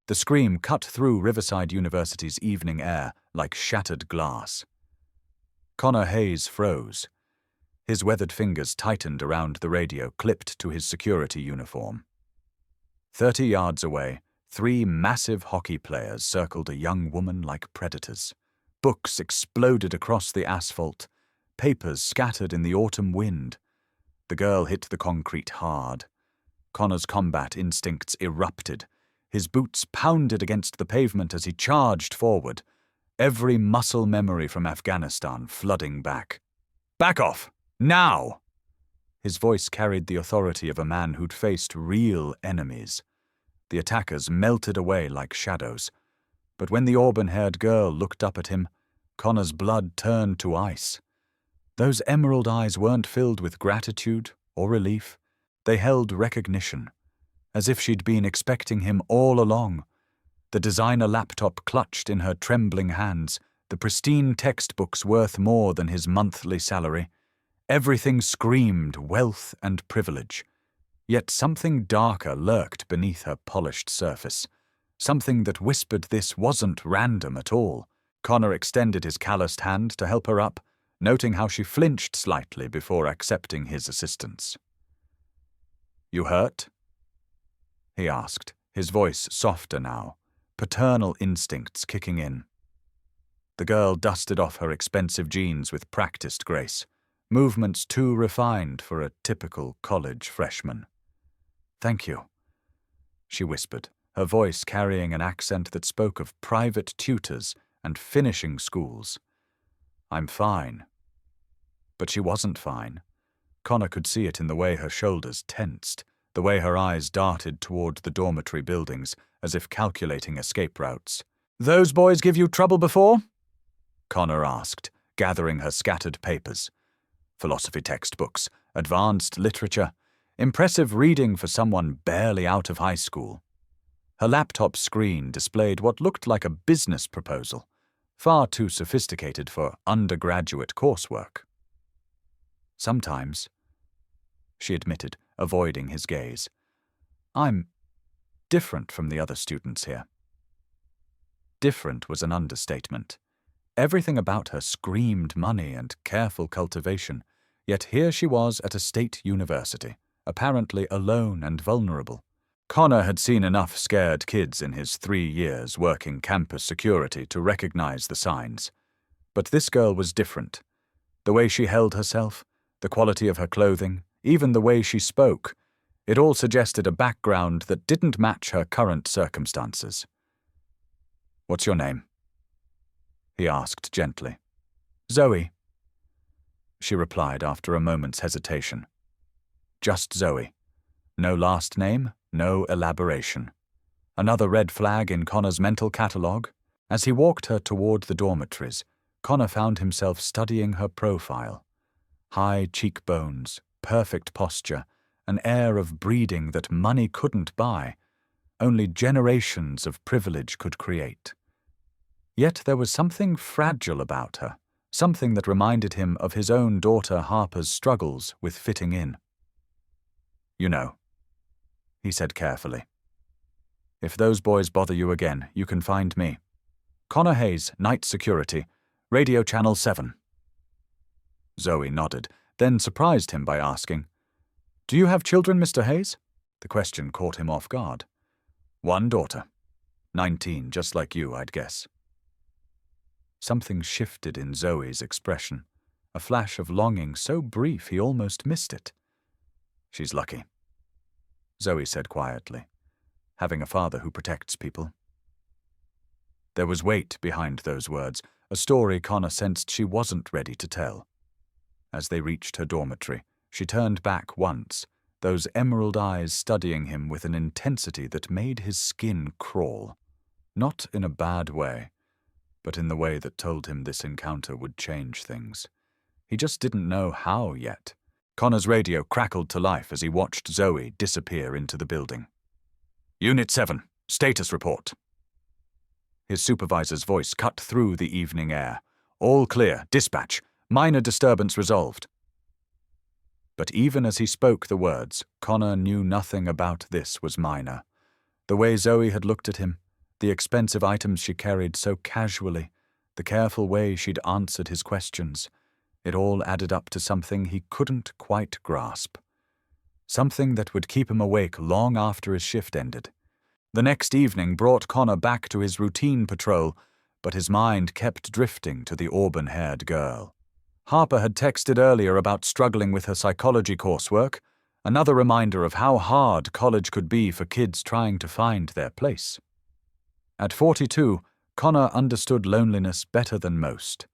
The scream cut through Riverside University's evening air like shattered glass. Connor Hayes froze. His weathered fingers tightened around the radio clipped to his security uniform. 30 yards away, 3 massive hockey players circled a young woman like predators. Books exploded across the asphalt, papers scattered in the autumn wind. The girl hit the concrete hard. Connor's combat instincts erupted. His boots pounded against the pavement as he charged forward, every muscle memory from Afghanistan flooding back. "Back off! Now!" His voice carried the authority of a man who'd faced real enemies. The attackers melted away like shadows. But when the auburn-haired girl looked up at him, Connor's blood turned to ice. Those emerald eyes weren't filled with gratitude or relief. They held recognition, as if she'd been expecting him all along. The designer laptop clutched in her trembling hands, the pristine textbooks worth more than his monthly salary. Everything screamed wealth and privilege. Yet something darker lurked beneath her polished surface, something that whispered this wasn't random at all. Connor extended his calloused hand to help her up, noting how she flinched slightly before accepting his assistance. "You hurt?" he asked, his voice softer now, paternal instincts kicking in. The girl dusted off her expensive jeans with practiced grace, movements too refined for a typical college freshman. "Thank you," she whispered, her voice carrying an accent that spoke of private tutors and finishing schools. "I'm fine." But she wasn't fine. Connor could see it in the way her shoulders tensed, the way her eyes darted toward the dormitory buildings, as if calculating escape routes. "Those boys give you trouble before?" Connor asked, gathering her scattered papers. Philosophy textbooks, advanced literature, impressive reading for someone barely out of high school. Her laptop screen displayed what looked like a business proposal, far too sophisticated for undergraduate coursework. "Sometimes," she admitted, avoiding his gaze. "I'm different from the other students here." Different was an understatement. Everything about her screamed money and careful cultivation, yet here she was at a state university, apparently alone and vulnerable. Connor had seen enough scared kids in his 3 years working campus security to recognize the signs. But this girl was different. The way she held herself, the quality of her clothing, even the way she spoke, it all suggested a background that didn't match her current circumstances. "What's your name?" he asked gently. "Zoe," she replied after a moment's hesitation. Just Zoe. No last name, no elaboration. Another red flag in Connor's mental catalogue. As he walked her toward the dormitories, Connor found himself studying her profile. High cheekbones, perfect posture, an air of breeding that money couldn't buy, only generations of privilege could create. Yet there was something fragile about her, something that reminded him of his own daughter Harper's struggles with fitting in. "You know," he said carefully. "If those boys bother you again, you can find me. Connor Hayes, Night Security, Radio Channel 7. Zoe nodded, then surprised him by asking, "Do you have children, Mr. Hayes?" The question caught him off guard. "One daughter. 19, just like you, I'd guess." Something shifted in Zoe's expression, a flash of longing so brief he almost missed it. "She's lucky," Zoe said quietly, "having a father who protects people." There was weight behind those words, a story Connor sensed she wasn't ready to tell. As they reached her dormitory, she turned back once, those emerald eyes studying him with an intensity that made his skin crawl. Not in a bad way, but in the way that told him this encounter would change things. He just didn't know how yet. Connor's radio crackled to life as he watched Zoe disappear into the building. "Unit 7, status report." His supervisor's voice cut through the evening air. "All clear, dispatch. Minor disturbance resolved." But even as he spoke the words, Connor knew nothing about this was minor. The way Zoe had looked at him, The expensive items she carried so casually, the careful way she'd answered his questions, it all added up to something he couldn't quite grasp. Something that would keep him awake long after his shift ended. The next evening brought Connor back to his routine patrol, but his mind kept drifting to the auburn-haired girl. Harper had texted earlier about struggling with her psychology coursework, another reminder of how hard college could be for kids trying to find their place. At 42, Connor understood loneliness better than most.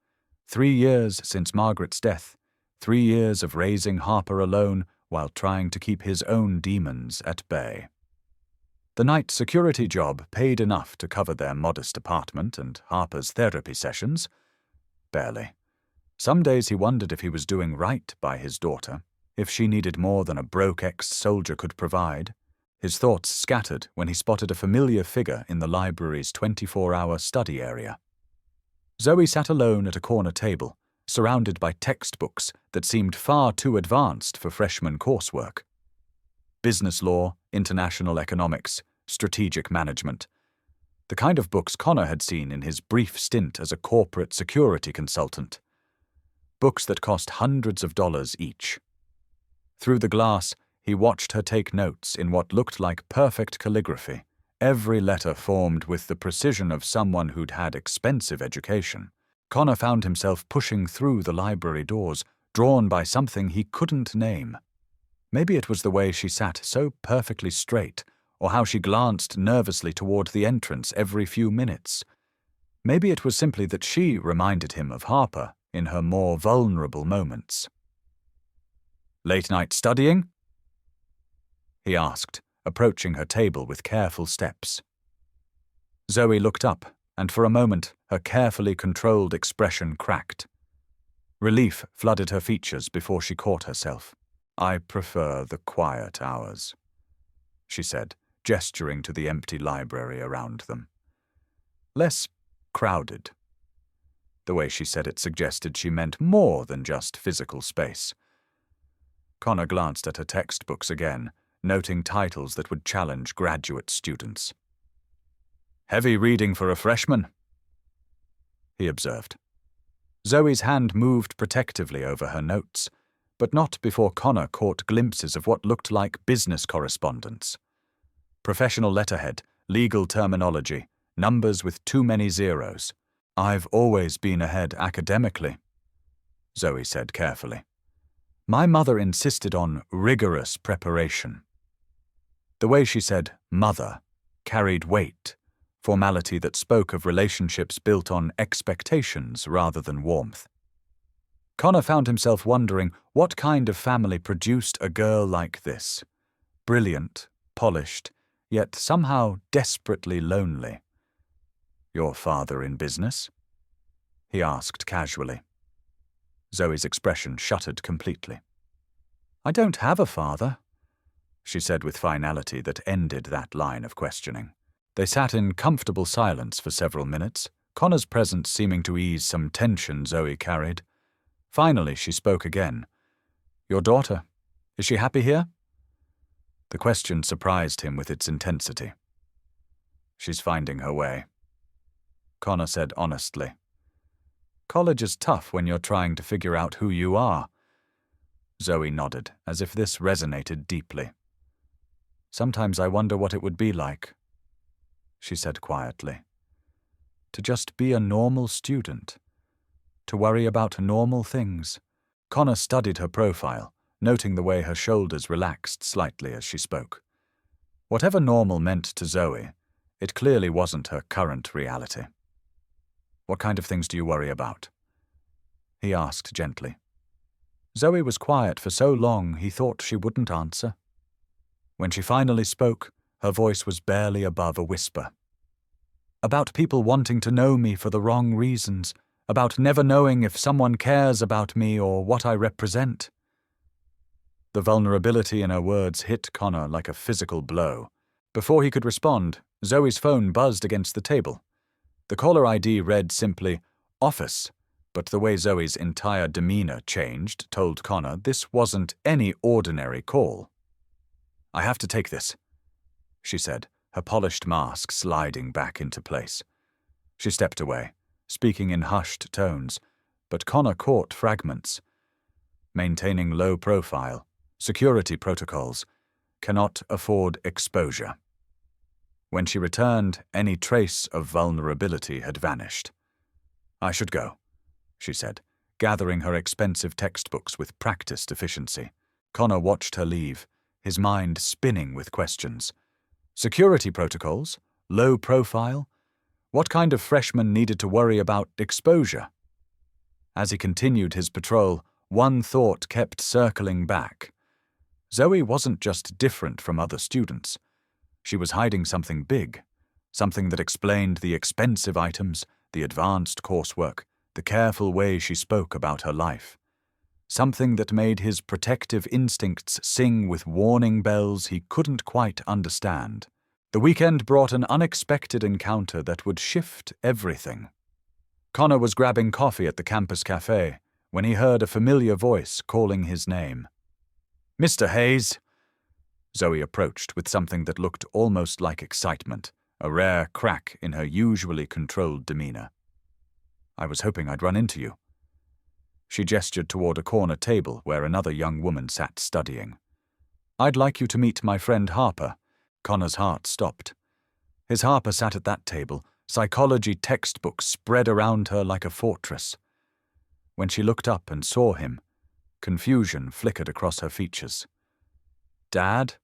3 years since Margaret's death, 3 years of raising Harper alone while trying to keep his own demons at bay. The night security job paid enough to cover their modest apartment and Harper's therapy sessions. Barely. Some days he wondered if he was doing right by his daughter, if she needed more than a broke ex-soldier could provide. His thoughts scattered when he spotted a familiar figure in the library's 24-hour study area. Zoe sat alone at a corner table, surrounded by textbooks that seemed far too advanced for freshman coursework. Business law, international economics, strategic management. The kind of books Connor had seen in his brief stint as a corporate security consultant. Books that cost hundreds of dollars each. Through the glass, he watched her take notes in what looked like perfect calligraphy, every letter formed with the precision of someone who'd had expensive education. Connor found himself pushing through the library doors, drawn by something he couldn't name. Maybe it was the way she sat so perfectly straight, or how she glanced nervously toward the entrance every few minutes. Maybe it was simply that she reminded him of Harper in her more vulnerable moments. "Late night studying?" he asked, approaching her table with careful steps. Zoe looked up, and for a moment her carefully controlled expression cracked. Relief flooded her features before she caught herself. "I prefer the quiet hours," she said, gesturing to the empty library around them. "Less crowded." The way she said it suggested she meant more than just physical space. Connor glanced at her textbooks again, noting titles that would challenge graduate students. "Heavy reading for a freshman," he observed. Zoe's hand moved protectively over her notes, but not before Connor caught glimpses of what looked like business correspondence. Professional letterhead, legal terminology, numbers with too many zeros. "I've always been ahead academically," Zoe said carefully. "My mother insisted on rigorous preparation." The way she said "mother" carried weight, formality that spoke of relationships built on expectations rather than warmth. Connor found himself wondering what kind of family produced a girl like this. Brilliant, polished, yet somehow desperately lonely. "Your father in business?" he asked casually. Zoe's expression shuttered completely. "I don't have a father," she said with finality that ended that line of questioning. They sat in comfortable silence for several minutes, Connor's presence seeming to ease some tension Zoe carried. Finally, she spoke again. "Your daughter, is she happy here?" The question surprised him with its intensity. "She's finding her way," Connor said honestly. "College is tough when you're trying to figure out who you are." Zoe nodded, as if this resonated deeply. "Sometimes I wonder what it would be like," she said quietly. "To just be a normal student. To worry about normal things." Connor studied her profile, noting the way her shoulders relaxed slightly as she spoke. Whatever normal meant to Zoe, it clearly wasn't her current reality. "What kind of things do you worry about?" he asked gently. Zoe was quiet for so long he thought she wouldn't answer. When she finally spoke, her voice was barely above a whisper. "About people wanting to know me for the wrong reasons, about never knowing if someone cares about me or what I represent." The vulnerability in her words hit Connor like a physical blow. Before he could respond, Zoe's phone buzzed against the table. The caller ID read simply, "Office," but the way Zoe's entire demeanor changed told Connor this wasn't any ordinary call. "I have to take this," she said, her polished mask sliding back into place. She stepped away, speaking in hushed tones, but Connor caught fragments. Maintaining low profile, security protocols, cannot afford exposure. When she returned, any trace of vulnerability had vanished. "I should go," she said, gathering her expensive textbooks with practiced efficiency. Connor watched her leave, his mind spinning with questions. Security protocols? Low profile? What kind of freshman needed to worry about exposure? As he continued his patrol, one thought kept circling back. Zoe wasn't just different from other students. She was hiding something big, something that explained the expensive items, the advanced coursework, the careful way she spoke about her life. Something that made his protective instincts sing with warning bells he couldn't quite understand. The weekend brought an unexpected encounter that would shift everything. Connor was grabbing coffee at the campus cafe when he heard a familiar voice calling his name. "Mr. Hayes!" Zoe approached with something that looked almost like excitement, a rare crack in her usually controlled demeanor. "I was hoping I'd run into you." She gestured toward a corner table where another young woman sat studying. "I'd like you to meet my friend Harper." Connor's heart stopped. His Harper sat at that table, psychology textbooks spread around her like a fortress. When she looked up and saw him, confusion flickered across her features. "Dad,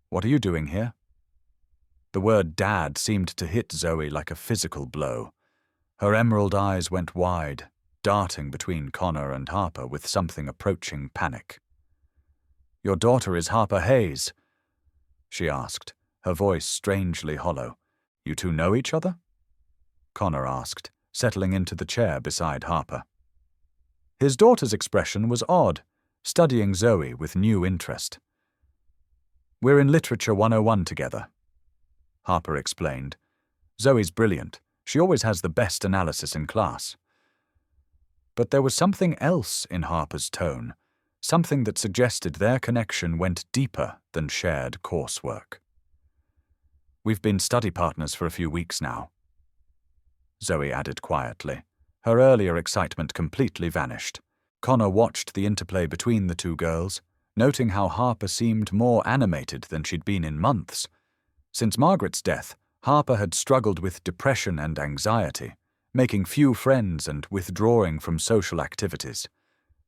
what are you doing here?" The word "dad" seemed to hit Zoe like a physical blow. Her emerald eyes went wide, darting between Connor and Harper with something approaching panic. "Your daughter is Harper Hayes?" she asked, her voice strangely hollow. "You two know each other?" Connor asked, settling into the chair beside Harper. His daughter's expression was odd, studying Zoe with new interest. "We're in Literature 101 together," Harper explained. "Zoe's brilliant. She always has the best analysis in class." But there was something else in Harper's tone, something that suggested their connection went deeper than shared coursework. "We've been study partners for a few weeks now," Zoe added quietly. Her earlier excitement completely vanished. Connor watched the interplay between the two girls, noting how Harper seemed more animated than she'd been in months. Since Margaret's death, Harper had struggled with depression and anxiety, making few friends and withdrawing from social activities.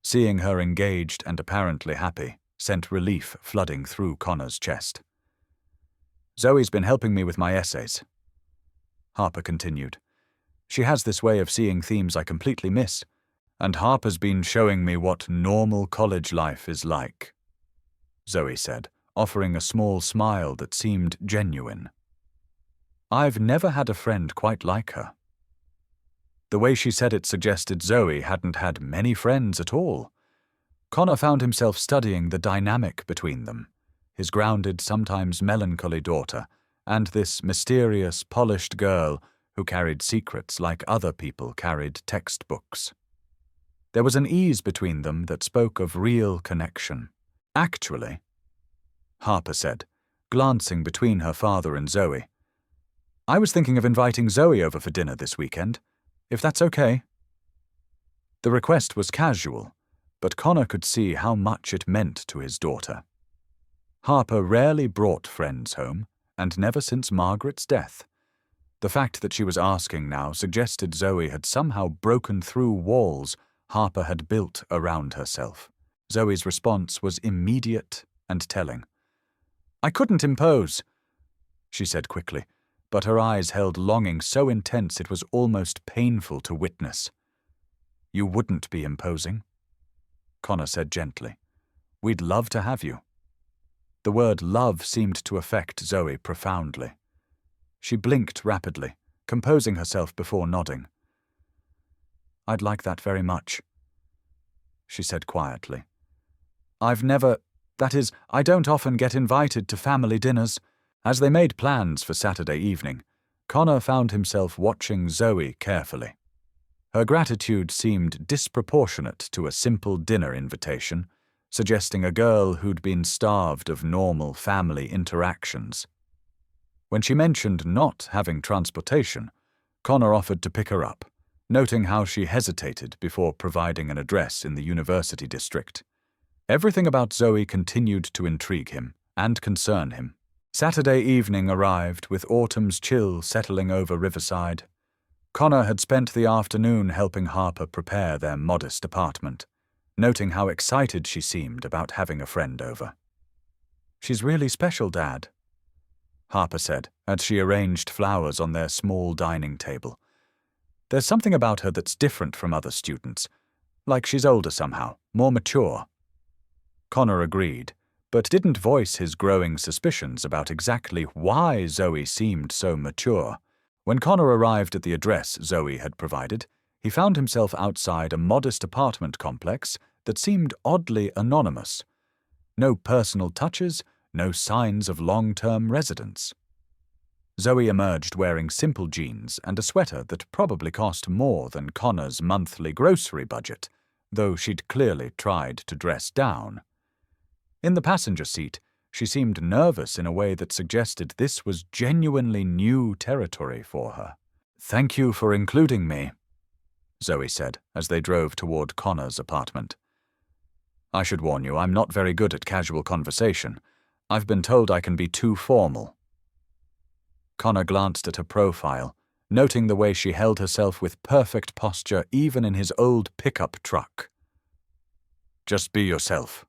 Seeing her engaged and apparently happy sent relief flooding through Connor's chest. "Zoe's been helping me with my essays," Harper continued. "She has this way of seeing themes I completely miss, and Harper's been showing me what normal college life is like," Zoe said, offering a small smile that seemed genuine. "I've never had a friend quite like her." The way she said it suggested Zoe hadn't had many friends at all. Connor found himself studying the dynamic between them, his grounded, sometimes melancholy daughter, and this mysterious, polished girl who carried secrets like other people carried textbooks. There was an ease between them that spoke of real connection. "Actually," Harper said, glancing between her father and Zoe, "I was thinking of inviting Zoe over for dinner this weekend, if that's okay." The request was casual, but Connor could see how much it meant to his daughter. Harper rarely brought friends home, and never since Margaret's death. The fact that she was asking now suggested Zoe had somehow broken through walls Harper had built around herself. Zoe's response was immediate and telling. "I couldn't impose," she said quickly, but her eyes held longing so intense it was almost painful to witness. "You wouldn't be imposing," Connor said gently. "We'd love to have you." The word love seemed to affect Zoe profoundly. She blinked rapidly, composing herself before nodding. "I'd like that very much," she said quietly. I don't often get invited to family dinners." As they made plans for Saturday evening, Connor found himself watching Zoe carefully. Her gratitude seemed disproportionate to a simple dinner invitation, suggesting a girl who'd been starved of normal family interactions. When she mentioned not having transportation, Connor offered to pick her up, noting how she hesitated before providing an address in the university district. Everything about Zoe continued to intrigue him and concern him. Saturday evening arrived with autumn's chill settling over Riverside. Connor had spent the afternoon helping Harper prepare their modest apartment, noting how excited she seemed about having a friend over. "She's really special, Dad," Harper said as she arranged flowers on their small dining table. "There's something about her that's different from other students, like she's older somehow, more mature." Connor agreed, but didn't voice his growing suspicions about exactly why Zoe seemed so mature. When Connor arrived at the address Zoe had provided, he found himself outside a modest apartment complex that seemed oddly anonymous. No personal touches, no signs of long-term residence. Zoe emerged wearing simple jeans and a sweater that probably cost more than Connor's monthly grocery budget, though she'd clearly tried to dress down. In the passenger seat, she seemed nervous in a way that suggested this was genuinely new territory for her. "Thank you for including me," Zoe said as they drove toward Connor's apartment. "I should warn you, I'm not very good at casual conversation. I've been told I can be too formal." Connor glanced at her profile, noting the way she held herself with perfect posture even in his old pickup truck. "Just be yourself,"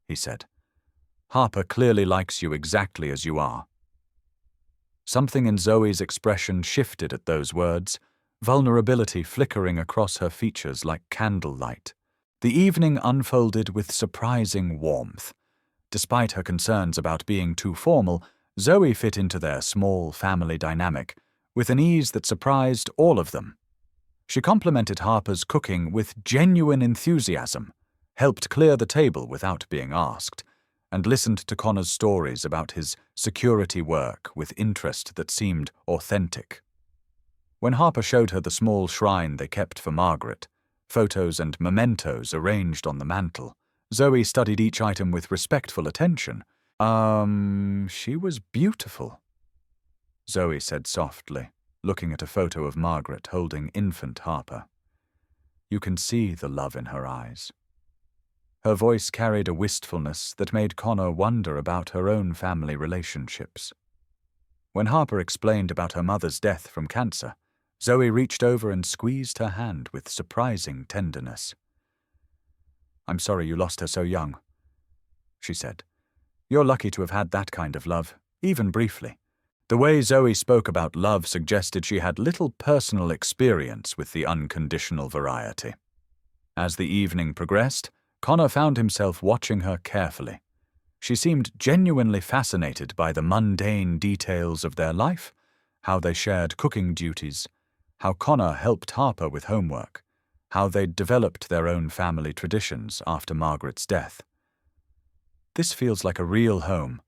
he said. "Harper clearly likes you exactly as you are." Something in Zoe's expression shifted at those words, vulnerability flickering across her features like candlelight. The evening unfolded with surprising warmth. Despite her concerns about being too formal, Zoe fit into their small family dynamic with an ease that surprised all of them. She complimented Harper's cooking with genuine enthusiasm, helped clear the table without being asked, and listened to Connor's stories about his security work with interest that seemed authentic. When Harper showed her the small shrine they kept for Margaret, photos and mementos arranged on the mantel, Zoe studied each item with respectful attention. She was beautiful," Zoe said softly, looking at a photo of Margaret holding infant Harper. You can see the love in her eyes. Her voice carried a wistfulness that made Connor wonder about her own family relationships. When Harper explained about her mother's death from cancer, Zoe reached over and squeezed her hand with surprising tenderness. "I'm sorry you lost her so young," she said. "You're lucky to have had that kind of love, even briefly." The way Zoe spoke about love suggested she had little personal experience with the unconditional variety. As the evening progressed, Connor found himself watching her carefully. She seemed genuinely fascinated by the mundane details of their life, how they shared cooking duties, how Connor helped Harper with homework, how they'd developed their own family traditions after Margaret's death. "This feels like a real home,"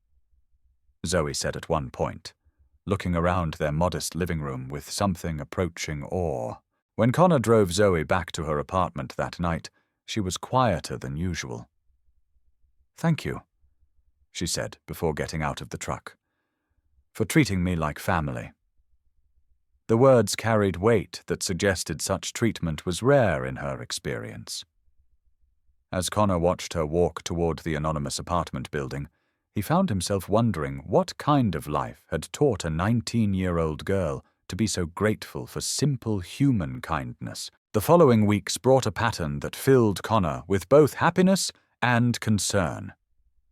Zoe said at one point, looking around their modest living room with something approaching awe. When Connor drove Zoe back to her apartment that night, she was quieter than usual. "Thank you," she said before getting out of the truck, "for treating me like family." The words carried weight that suggested such treatment was rare in her experience. As Connor watched her walk toward the anonymous apartment building, he found himself wondering what kind of life had taught a 19-year-old girl to be so grateful for simple human kindness. The following weeks brought a pattern that filled Connor with both happiness and concern.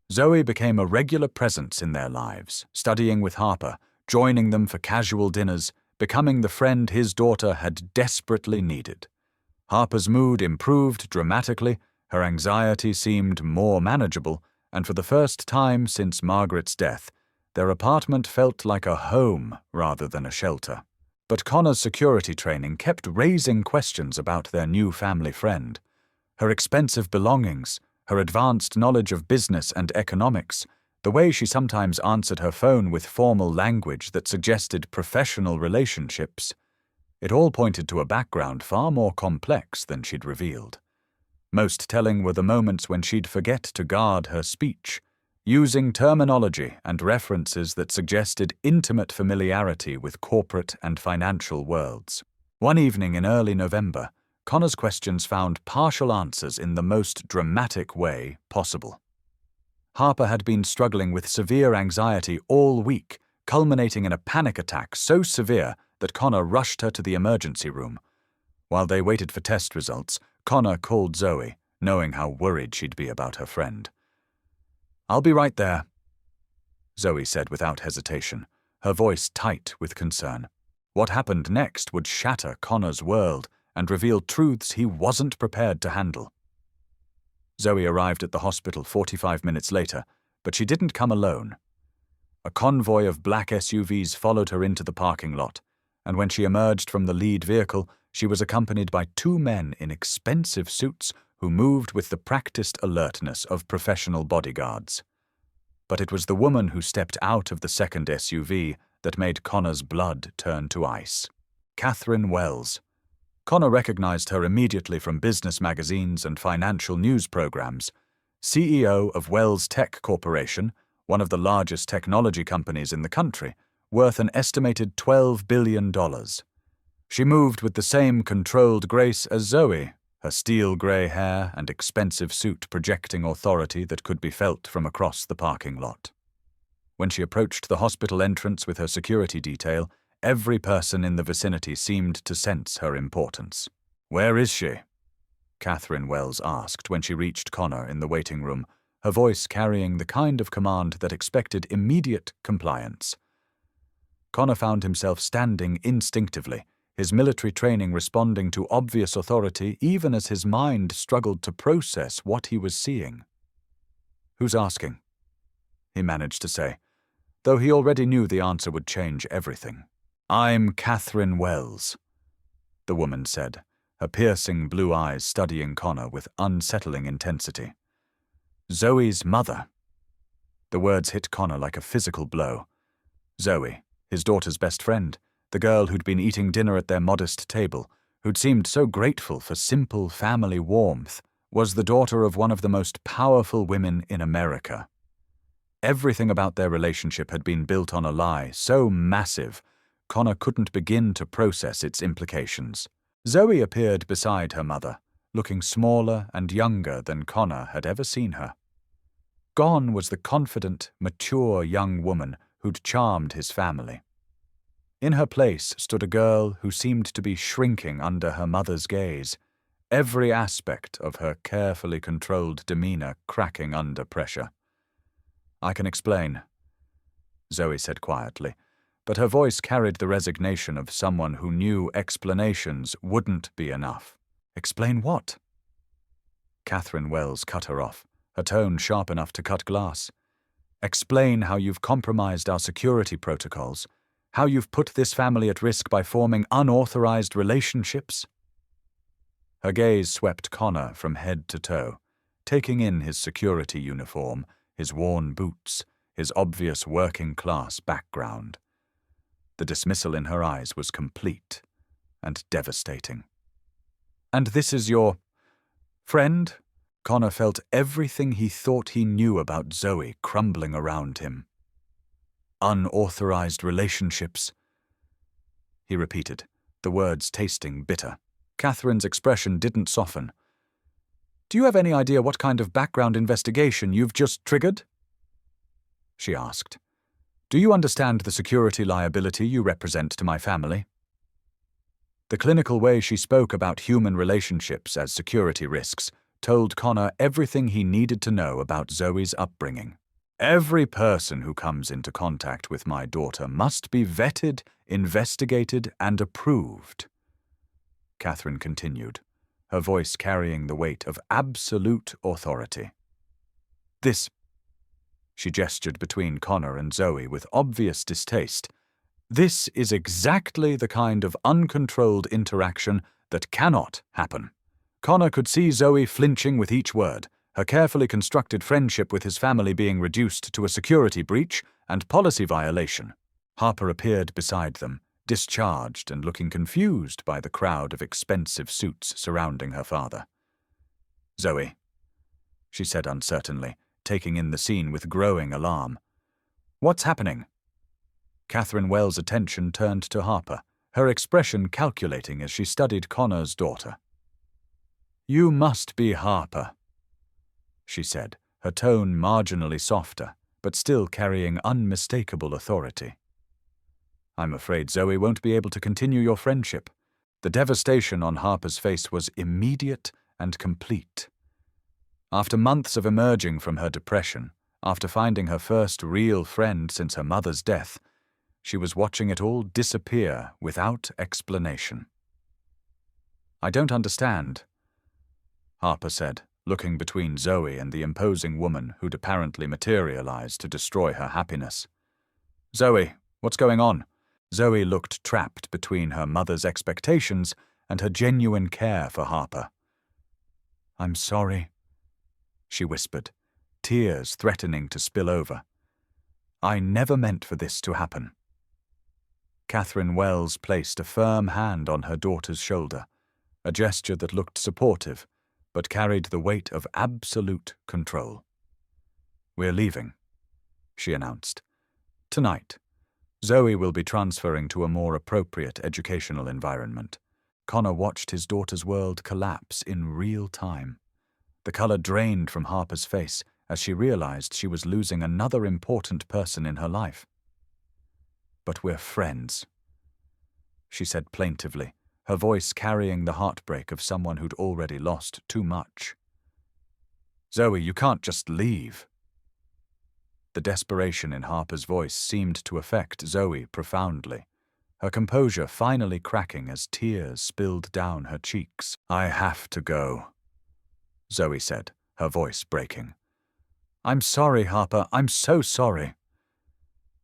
Zoe became a regular presence in their lives, studying with Harper, joining them for casual dinners, becoming the friend his daughter had desperately needed. Harper's mood improved dramatically, her anxiety seemed more manageable, and for the first time since Margaret's death, their apartment felt like a home rather than a shelter. But Connor's security training kept raising questions about their new family friend. Her expensive belongings, her advanced knowledge of business and economics, the way she sometimes answered her phone with formal language that suggested professional relationships. It all pointed to a background far more complex than she'd revealed. Most telling were the moments when she'd forget to guard her speech, using terminology and references that suggested intimate familiarity with corporate and financial worlds. One evening in early November, Connor's questions found partial answers in the most dramatic way possible. Harper had been struggling with severe anxiety all week, culminating in a panic attack so severe that Connor rushed her to the emergency room. While they waited for test results, Connor called Zoe, knowing how worried she'd be about her friend. "I'll be right there," Zoe said without hesitation, her voice tight with concern. What happened next would shatter Connor's world and reveal truths he wasn't prepared to handle. Zoe arrived at the hospital 45 minutes later, but she didn't come alone. A convoy of black SUVs followed her into the parking lot, and when she emerged from the lead vehicle, she was accompanied by two men in expensive suits who moved with the practiced alertness of professional bodyguards. But it was the woman who stepped out of the second SUV that made Connor's blood turn to ice. Catherine Wells. Connor recognized her immediately from business magazines and financial news programs. CEO of Wells Tech Corporation, one of the largest technology companies in the country, worth an estimated $12 billion. She moved with the same controlled grace as Zoe, her steel-gray hair and expensive suit projecting authority that could be felt from across the parking lot. When she approached the hospital entrance with her security detail, every person in the vicinity seemed to sense her importance. "Where is she?" Catherine Wells asked when she reached Connor in the waiting room, her voice carrying the kind of command that expected immediate compliance. Connor found himself standing instinctively, his military training responding to obvious authority even as his mind struggled to process what he was seeing. "Who's asking?" he managed to say, though he already knew the answer would change everything. "I'm Catherine Wells," the woman said, her piercing blue eyes studying Connor with unsettling intensity. "Zoe's mother." The words hit Connor like a physical blow. Zoe, his daughter's best friend, the girl who'd been eating dinner at their modest table, who'd seemed so grateful for simple family warmth, was the daughter of one of the most powerful women in America. Everything about their relationship had been built on a lie so massive, Connor couldn't begin to process its implications. Zoe appeared beside her mother, looking smaller and younger than Connor had ever seen her. Gone was the confident, mature young woman who'd charmed his family. In her place stood a girl who seemed to be shrinking under her mother's gaze, every aspect of her carefully controlled demeanor cracking under pressure. "I can explain," Zoe said quietly, but her voice carried the resignation of someone who knew explanations wouldn't be enough. "Explain what?" Catherine Wells cut her off, her tone sharp enough to cut glass. "Explain how you've compromised our security protocols, how you've put this family at risk by forming unauthorized relationships." Her gaze swept Connor from head to toe, taking in his security uniform, his worn boots, his obvious working-class background. The dismissal in her eyes was complete and devastating. "And this is your friend?" Connor felt everything he thought he knew about Zoe crumbling around him. "Unauthorized relationships," he repeated, the words tasting bitter. Catherine's expression didn't soften. "Do you have any idea what kind of background investigation you've just triggered?" she asked. "Do you understand the security liability you represent to my family?" The clinical way she spoke about human relationships as security risks told Connor everything he needed to know about Zoe's upbringing. "Every person who comes into contact with my daughter must be vetted, investigated, and approved," Catherine continued, her voice carrying the weight of absolute authority. "This," she gestured between Connor and Zoe with obvious distaste, "this is exactly the kind of uncontrolled interaction that cannot happen." Connor could see Zoe flinching with each word, her carefully constructed friendship with his family being reduced to a security breach and policy violation. Harper appeared beside them, discharged and looking confused by the crowd of expensive suits surrounding her father. "Zoe," she said uncertainly, taking in the scene with growing alarm. "What's happening?" Catherine Wells' attention turned to Harper, her expression calculating as she studied Connor's daughter. "You must be Harper," she said, her tone marginally softer, but still carrying unmistakable authority. "I'm afraid Zoe won't be able to continue your friendship." The devastation on Harper's face was immediate and complete. After months of emerging from her depression, after finding her first real friend since her mother's death, she was watching it all disappear without explanation. "I don't understand," Harper said, looking between Zoe and the imposing woman who'd apparently materialized to destroy her happiness. "Zoe, what's going on?" Zoe looked trapped between her mother's expectations and her genuine care for Harper. "I'm sorry," she whispered, tears threatening to spill over. "I never meant for this to happen." Catherine Wells placed a firm hand on her daughter's shoulder, a gesture that looked supportive, but carried the weight of absolute control. "We're leaving," she announced. "Tonight. Zoe will be transferring to a more appropriate educational environment." Connor watched his daughter's world collapse in real time. The color drained from Harper's face as she realized she was losing another important person in her life. "But we're friends," she said plaintively, her voice carrying the heartbreak of someone who'd already lost too much. "Zoe, you can't just leave." The desperation in Harper's voice seemed to affect Zoe profoundly, her composure finally cracking as tears spilled down her cheeks. "I have to go," Zoe said, her voice breaking. "I'm sorry, Harper, I'm so sorry."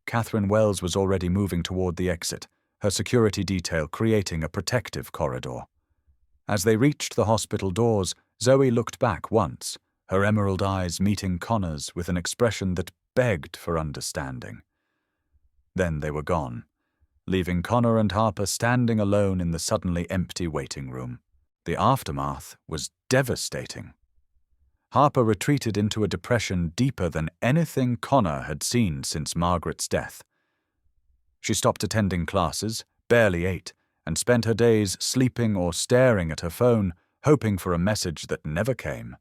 Catherine Wells was already moving toward the exit, her security detail creating a protective corridor. As they reached the hospital doors, Zoe looked back once, her emerald eyes meeting Connor's with an expression that begged for understanding. Then they were gone, leaving Connor and Harper standing alone in the suddenly empty waiting room. The aftermath was devastating. Harper retreated into a depression deeper than anything Connor had seen since Margaret's death. She stopped attending classes, barely ate, and spent her days sleeping or staring at her phone, hoping for a message that never came.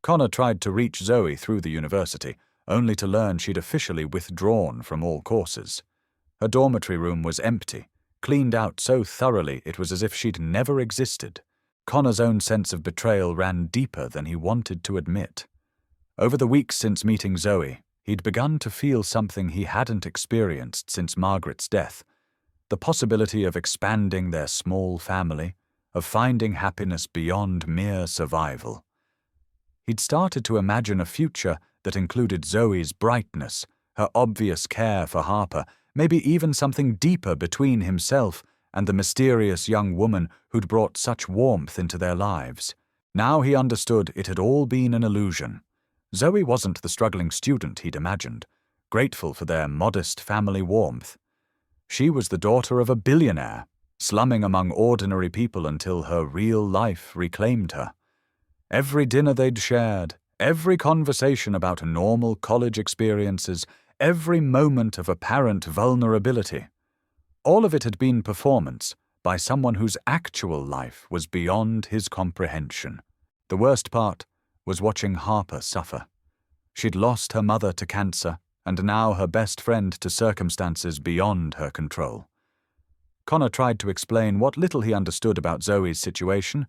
Connor tried to reach Zoe through the university, only to learn she'd officially withdrawn from all courses. Her dormitory room was empty, cleaned out so thoroughly it was as if she'd never existed. Connor's own sense of betrayal ran deeper than he wanted to admit. Over the weeks since meeting Zoe, he'd begun to feel something he hadn't experienced since Margaret's death, the possibility of expanding their small family, of finding happiness beyond mere survival. He'd started to imagine a future that included Zoe's brightness, her obvious care for Harper, maybe even something deeper between himself and the mysterious young woman who'd brought such warmth into their lives. Now he understood it had all been an illusion. Zoe wasn't the struggling student he'd imagined, grateful for their modest family warmth. She was the daughter of a billionaire, slumming among ordinary people until her real life reclaimed her. Every dinner they'd shared, every conversation about normal college experiences, every moment of apparent vulnerability, all of it had been performance by someone whose actual life was beyond his comprehension. The worst part was watching Harper suffer. She'd lost her mother to cancer, and now her best friend to circumstances beyond her control. Connor tried to explain what little he understood about Zoe's situation,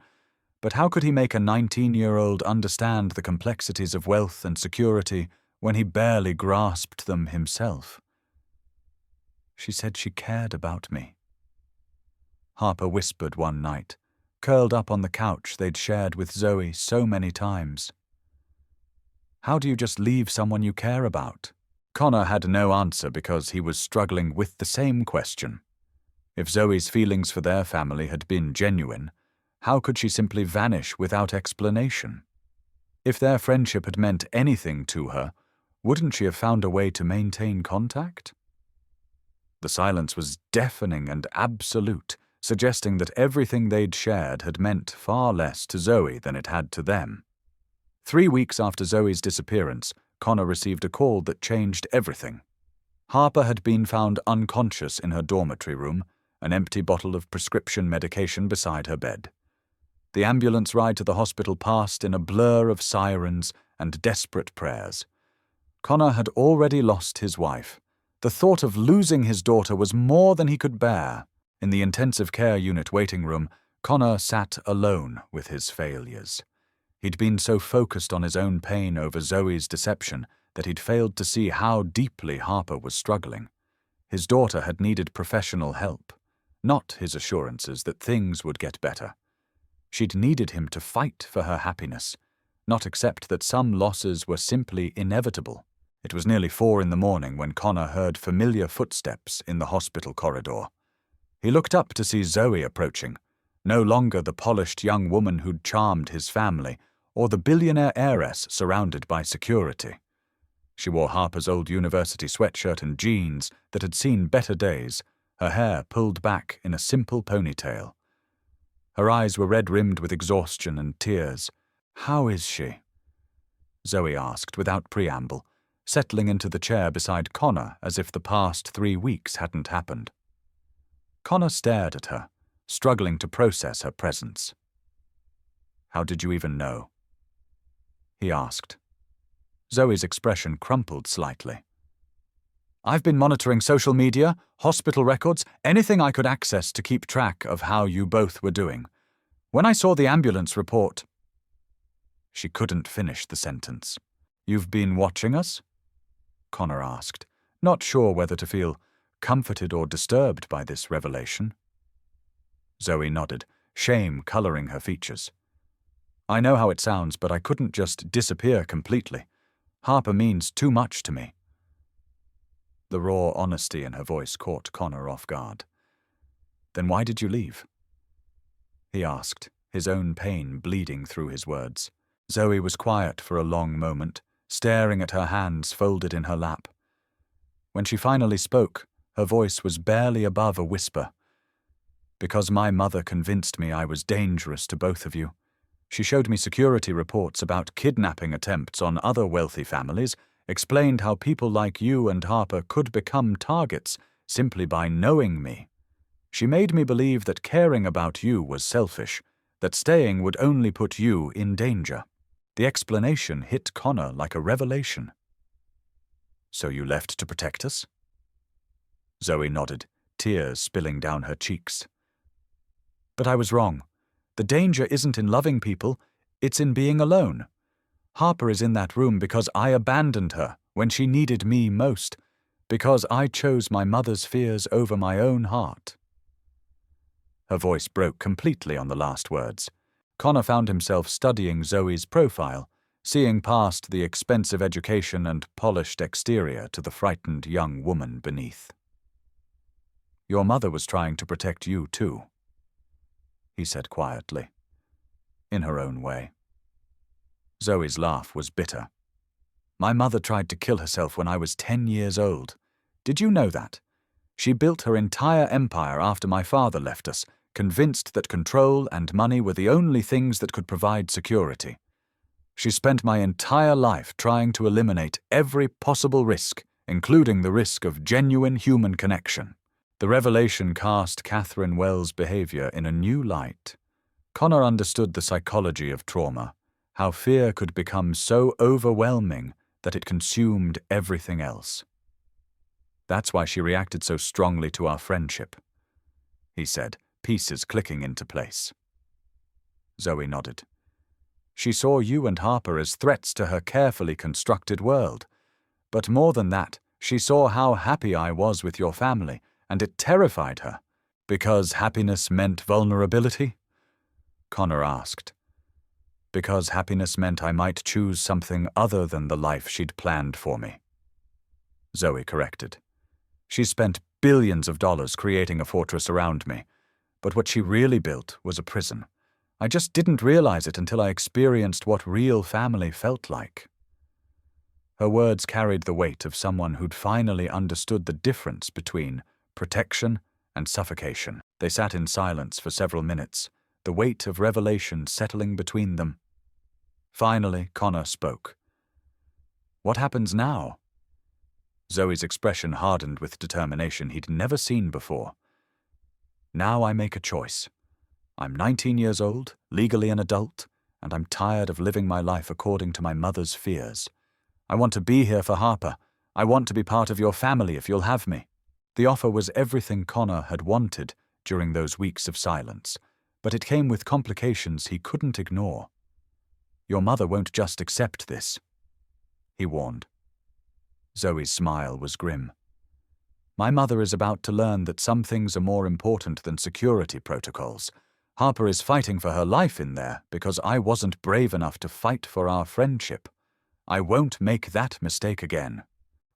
but how could he make a 19-year-old understand the complexities of wealth and security when he barely grasped them himself? "She said she cared about me," Harper whispered one night, curled up on the couch they'd shared with Zoe so many times. "How do you just leave someone you care about?" Connor had no answer because he was struggling with the same question. If Zoe's feelings for their family had been genuine, how could she simply vanish without explanation? If their friendship had meant anything to her, wouldn't she have found a way to maintain contact? The silence was deafening and absolute, suggesting that everything they'd shared had meant far less to Zoe than it had to them. 3 weeks after Zoe's disappearance, Connor received a call that changed everything. Harper had been found unconscious in her dormitory room, an empty bottle of prescription medication beside her bed. The ambulance ride to the hospital passed in a blur of sirens and desperate prayers. Connor had already lost his wife. The thought of losing his daughter was more than he could bear. In the intensive care unit waiting room, Connor sat alone with his failures. He'd been so focused on his own pain over Zoe's deception that he'd failed to see how deeply Harper was struggling. His daughter had needed professional help, not his assurances that things would get better. She'd needed him to fight for her happiness, not accept that some losses were simply inevitable. It was nearly 4 a.m. when Connor heard familiar footsteps in the hospital corridor. He looked up to see Zoe approaching, no longer the polished young woman who'd charmed his family, or the billionaire heiress surrounded by security. She wore Harper's old university sweatshirt and jeans that had seen better days, her hair pulled back in a simple ponytail. Her eyes were red-rimmed with exhaustion and tears. "How is she?" Zoe asked without preamble, settling into the chair beside Connor as if the past 3 weeks hadn't happened. Connor stared at her, struggling to process her presence. "How did you even know?" he asked. Zoe's expression crumpled slightly. "I've been monitoring social media, hospital records, anything I could access to keep track of how you both were doing. When I saw the ambulance report—" She couldn't finish the sentence. "You've been watching us?" Connor asked, not sure whether to feel comforted or disturbed by this revelation. Zoe nodded, shame coloring her features. "I know how it sounds, but I couldn't just disappear completely. Harper means too much to me." The raw honesty in her voice caught Connor off guard. "Then why did you leave?" he asked, his own pain bleeding through his words. Zoe was quiet for a long moment, staring at her hands folded in her lap. When she finally spoke, her voice was barely above a whisper. "Because my mother convinced me I was dangerous to both of you. She showed me security reports about kidnapping attempts on other wealthy families, explained how people like you and Harper could become targets simply by knowing me. She made me believe that caring about you was selfish, that staying would only put you in danger." The explanation hit Connor like a revelation. "So you left to protect us?" Zoe nodded, tears spilling down her cheeks. "But I was wrong. The danger isn't in loving people, it's in being alone. Harper is in that room because I abandoned her when she needed me most, because I chose my mother's fears over my own heart." Her voice broke completely on the last words. Connor found himself studying Zoe's profile, seeing past the expensive education and polished exterior to the frightened young woman beneath. "Your mother was trying to protect you too," he said quietly, in her own way. Zoe's laugh was bitter. "My mother tried to kill herself when I was 10 years old. Did you know that? She built her entire empire after my father left us, convinced that control and money were the only things that could provide security. She spent my entire life trying to eliminate every possible risk, including the risk of genuine human connection." The revelation cast Catherine Wells' behavior in a new light. Connor understood the psychology of trauma, how fear could become so overwhelming that it consumed everything else. "That's why she reacted so strongly to our friendship," he said, pieces clicking into place. Zoe nodded. "She saw you and Harper as threats to her carefully constructed world. But more than that, she saw how happy I was with your family, and it terrified her." "Because happiness meant vulnerability?" Connor asked. "Because happiness meant I might choose something other than the life she'd planned for me," Zoe corrected. "She spent billions of dollars creating a fortress around me, but what she really built was a prison. I just didn't realize it until I experienced what real family felt like." Her words carried the weight of someone who'd finally understood the difference between protection and suffocation. They sat in silence for several minutes, the weight of revelation settling between them. Finally, Connor spoke. What happens now? Zoe's expression hardened with determination he'd never seen before. Now I make a choice. I'm 19 years old, legally an adult, and I'm tired of living my life according to my mother's fears. I want to be here for Harper. I want to be part of your family if you'll have me. The offer was everything Connor had wanted during those weeks of silence, but it came with complications he couldn't ignore. Your mother won't just accept this, he warned. Zoe's smile was grim. My mother is about to learn that some things are more important than security protocols. Harper is fighting for her life in there because I wasn't brave enough to fight for our friendship. I won't make that mistake again.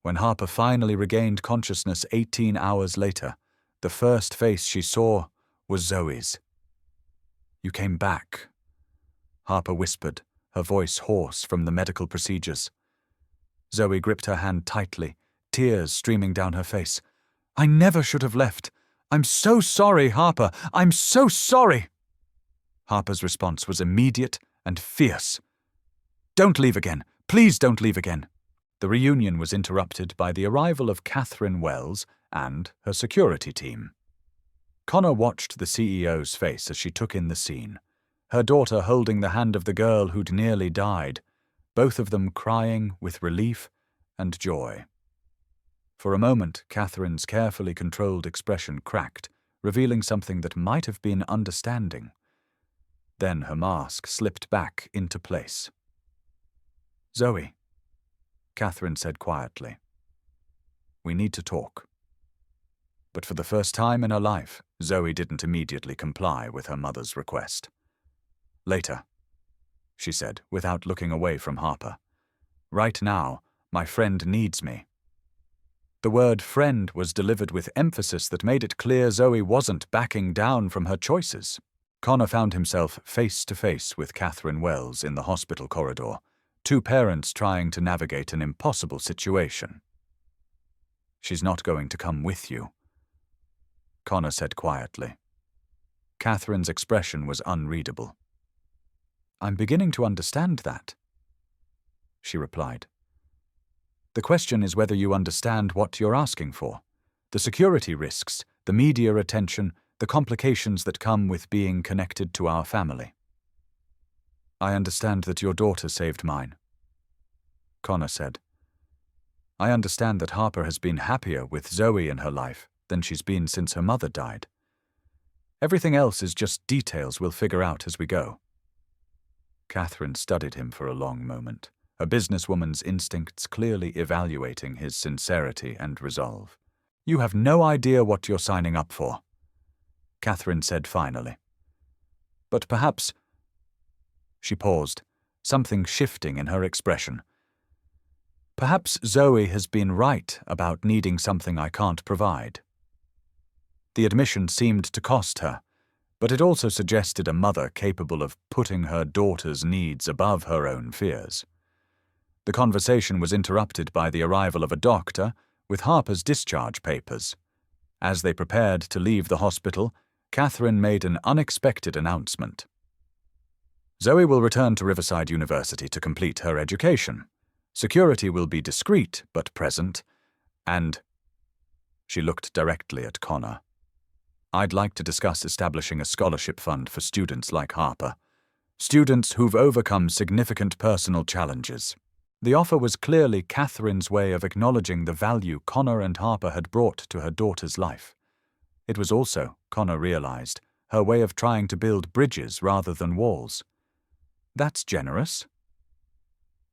When Harper finally regained consciousness 18 hours later, the first face she saw was Zoe's. You came back, Harper whispered, her voice hoarse from the medical procedures. Zoe gripped her hand tightly, tears streaming down her face. I never should have left. I'm so sorry, Harper. I'm so sorry. Harper's response was immediate and fierce. Don't leave again. Please don't leave again. The reunion was interrupted by the arrival of Catherine Wells and her security team. Connor watched the CEO's face as she took in the scene, her daughter holding the hand of the girl who'd nearly died, both of them crying with relief and joy. For a moment, Catherine's carefully controlled expression cracked, revealing something that might have been understanding. Then her mask slipped back into place. Zoe, Catherine said quietly. We need to talk. But for the first time in her life, Zoe didn't immediately comply with her mother's request. Later, she said, without looking away from Harper. Right now, my friend needs me. The word friend was delivered with emphasis that made it clear Zoe wasn't backing down from her choices. Connor found himself face to face with Catherine Wells in the hospital corridor, two parents trying to navigate an impossible situation. She's not going to come with you, Connor said quietly. Catherine's expression was unreadable. I'm beginning to understand that, she replied. The question is whether you understand what you're asking for. The security risks, the media attention, the complications that come with being connected to our family. I understand that your daughter saved mine, Connor said. I understand that Harper has been happier with Zoe in her life than she's been since her mother died. Everything else is just details we'll figure out as we go. Catherine studied him for a long moment, a businesswoman's instincts clearly evaluating his sincerity and resolve. You have no idea what you're signing up for, Catherine said finally. But perhaps... She paused, something shifting in her expression. Perhaps Zoe has been right about needing something I can't provide. The admission seemed to cost her, but it also suggested a mother capable of putting her daughter's needs above her own fears. The conversation was interrupted by the arrival of a doctor with Harper's discharge papers. As they prepared to leave the hospital, Catherine made an unexpected announcement. Zoe will return to Riverside University to complete her education. Security will be discreet but present, and... She looked directly at Connor. I'd like to discuss establishing a scholarship fund for students like Harper, students who've overcome significant personal challenges. The offer was clearly Catherine's way of acknowledging the value Connor and Harper had brought to her daughter's life. It was also, Connor realized, her way of trying to build bridges rather than walls. That's generous,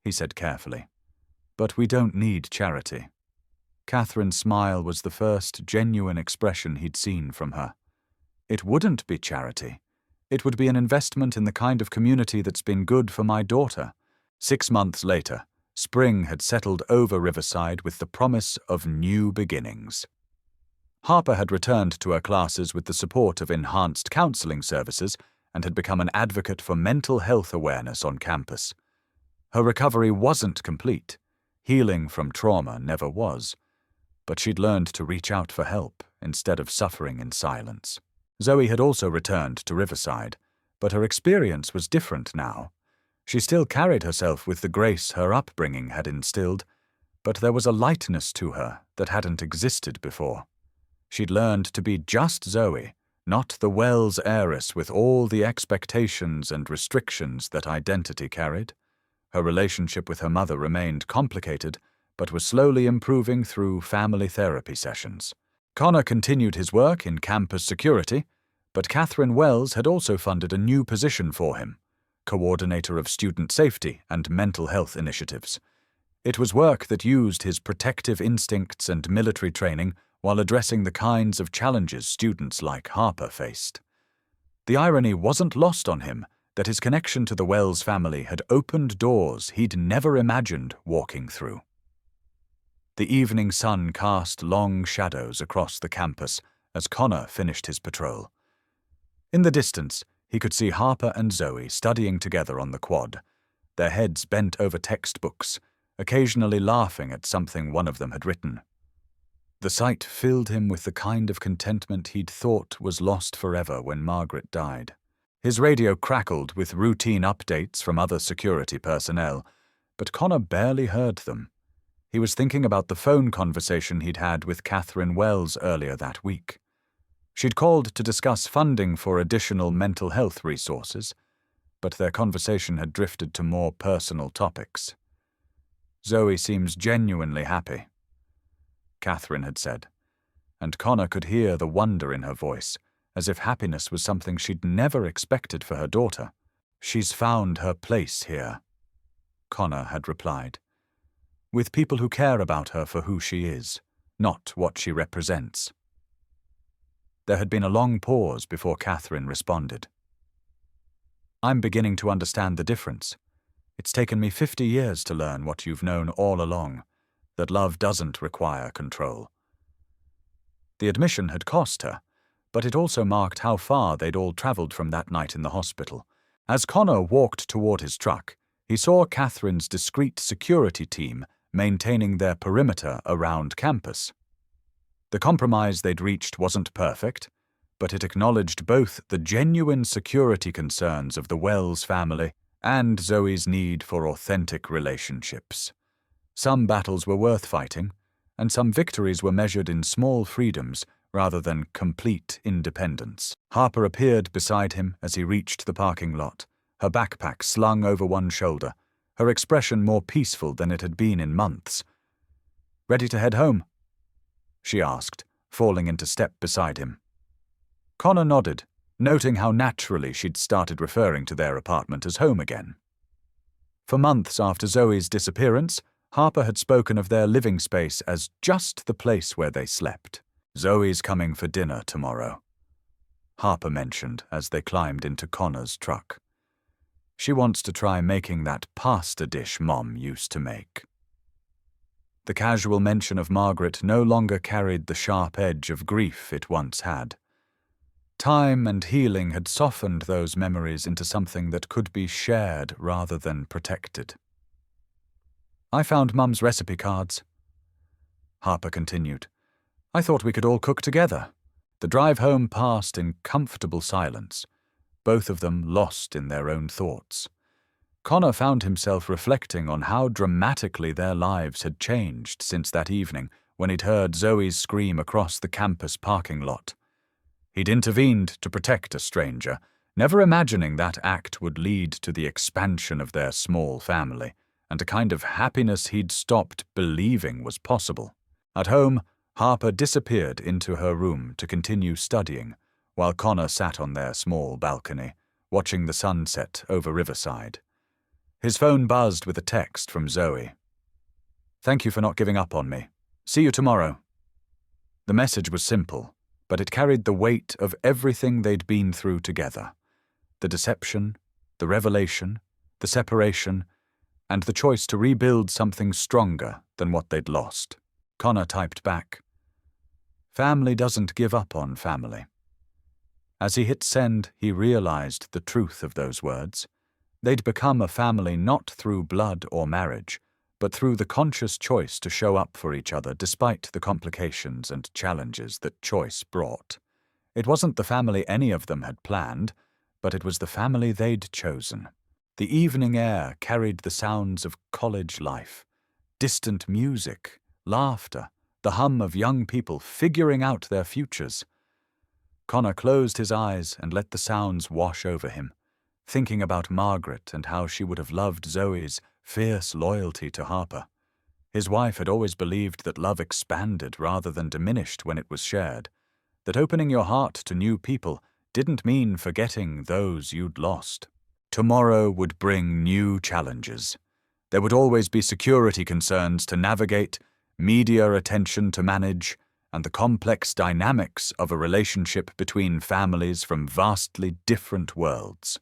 he said carefully. But we don't need charity. Catherine's smile was the first genuine expression he'd seen from her. It wouldn't be charity. It would be an investment in the kind of community that's been good for my daughter. 6 months later, spring had settled over Riverside with the promise of new beginnings. Harper had returned to her classes with the support of enhanced counseling services and had become an advocate for mental health awareness on campus. Her recovery wasn't complete. Healing from trauma never was. But she'd learned to reach out for help instead of suffering in silence. Zoe had also returned to Riverside, but her experience was different now. She still carried herself with the grace her upbringing had instilled, but there was a lightness to her that hadn't existed before. She'd learned to be just Zoe, not the Wells heiress with all the expectations and restrictions that identity carried. Her relationship with her mother remained complicated, but was slowly improving through family therapy sessions. Connor continued his work in campus security, but Catherine Wells had also funded a new position for him, coordinator of student safety and mental health initiatives. It was work that used his protective instincts and military training while addressing the kinds of challenges students like Harper faced. The irony wasn't lost on him that his connection to the Wells family had opened doors he'd never imagined walking through. The evening sun cast long shadows across the campus as Connor finished his patrol. In the distance, he could see Harper and Zoe studying together on the quad, their heads bent over textbooks, occasionally laughing at something one of them had written. The sight filled him with the kind of contentment he'd thought was lost forever when Margaret died. His radio crackled with routine updates from other security personnel, but Connor barely heard them. He was thinking about the phone conversation he'd had with Catherine Wells earlier that week. She'd called to discuss funding for additional mental health resources, but their conversation had drifted to more personal topics. "Zoe seems genuinely happy," Catherine had said, and Connor could hear the wonder in her voice, as if happiness was something she'd never expected for her daughter. "She's found her place here," Connor had replied, "with people who care about her for who she is, not what she represents." There had been a long pause before Catherine responded. "I'm beginning to understand the difference. It's taken me 50 years to learn what you've known all along, that love doesn't require control." The admission had cost her, but it also marked how far they'd all traveled from that night in the hospital. As Connor walked toward his truck, he saw Catherine's discreet security team maintaining their perimeter around campus. The compromise they'd reached wasn't perfect, but it acknowledged both the genuine security concerns of the Wells family and Zoe's need for authentic relationships. Some battles were worth fighting, and some victories were measured in small freedoms rather than complete independence. Harper appeared beside him as he reached the parking lot, her backpack slung over one shoulder, her expression more peaceful than it had been in months. "Ready to head home?" she asked, falling into step beside him. Connor nodded, noting how naturally she'd started referring to their apartment as home again. For months after Zoe's disappearance, Harper had spoken of their living space as just the place where they slept. "Zoe's coming for dinner tomorrow," Harper mentioned as they climbed into Connor's truck. "She wants to try making that pasta dish Mom used to make." The casual mention of Margaret no longer carried the sharp edge of grief it once had. Time and healing had softened those memories into something that could be shared rather than protected. "I found Mum's recipe cards," Harper continued. "I thought we could all cook together." The drive home passed in comfortable silence, both of them lost in their own thoughts. Connor found himself reflecting on how dramatically their lives had changed since that evening when he'd heard Zoe's scream across the campus parking lot. He'd intervened to protect a stranger, never imagining that act would lead to the expansion of their small family, and a kind of happiness he'd stopped believing was possible. At home, Harper disappeared into her room to continue studying, while Connor sat on their small balcony, watching the sunset over Riverside. His phone buzzed with a text from Zoe. "Thank you for not giving up on me. See you tomorrow." The message was simple, but it carried the weight of everything they'd been through together. The deception, the revelation, the separation, and the choice to rebuild something stronger than what they'd lost. Connor typed back, "Family doesn't give up on family." As he hit send, he realized the truth of those words. They'd become a family not through blood or marriage, but through the conscious choice to show up for each other despite the complications and challenges that choice brought. It wasn't the family any of them had planned, but it was the family they'd chosen. The evening air carried the sounds of college life, distant music, laughter, the hum of young people figuring out their futures. Connor closed his eyes and let the sounds wash over him, thinking about Margaret and how she would have loved Zoe's fierce loyalty to Harper. His wife had always believed that love expanded rather than diminished when it was shared, that opening your heart to new people didn't mean forgetting those you'd lost. Tomorrow would bring new challenges. There would always be security concerns to navigate, media attention to manage, and the complex dynamics of a relationship between families from vastly different worlds.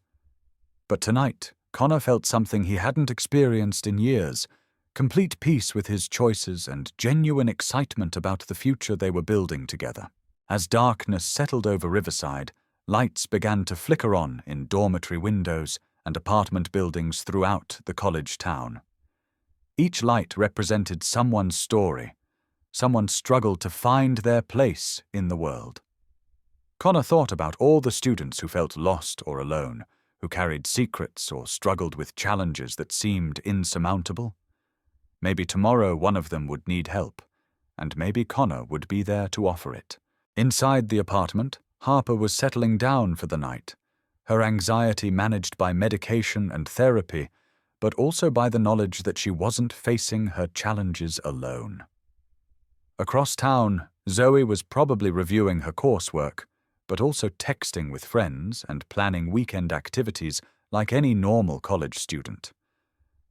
But tonight, Connor felt something he hadn't experienced in years, complete peace with his choices and genuine excitement about the future they were building together. As darkness settled over Riverside, lights began to flicker on in dormitory windows and apartment buildings throughout the college town. Each light represented someone's story. Someone struggled to find their place in the world. Connor thought about all the students who felt lost or alone, who carried secrets or struggled with challenges that seemed insurmountable. Maybe tomorrow one of them would need help, and maybe Connor would be there to offer it. Inside the apartment, Harper was settling down for the night, her anxiety managed by medication and therapy, but also by the knowledge that she wasn't facing her challenges alone. Across town, Zoe was probably reviewing her coursework, but also texting with friends and planning weekend activities like any normal college student.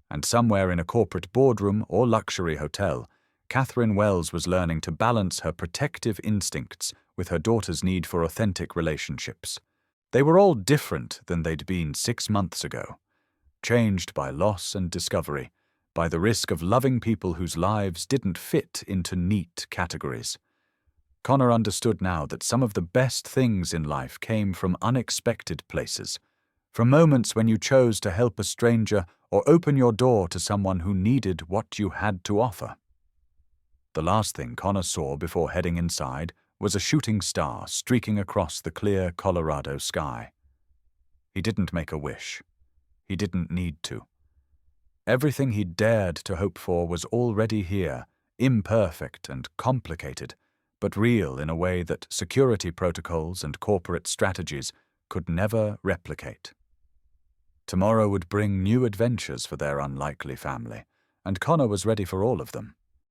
And somewhere in a corporate boardroom or luxury hotel, Catherine Wells was learning to balance her protective instincts with her daughter's need for authentic relationships. They were all different than they'd been 6 months ago, changed by loss and discovery, by the risk of loving people whose lives didn't fit into neat categories. Connor understood now that some of the best things in life came from unexpected places, from moments when you chose to help a stranger or open your door to someone who needed what you had to offer. The last thing Connor saw before heading inside was a shooting star streaking across the clear Colorado sky. He didn't make a wish. He didn't need to. Everything he dared to hope for was already here, imperfect and complicated, but real in a way that security protocols and corporate strategies could never replicate. Tomorrow would bring new adventures for their unlikely family, and Connor was ready for all of them.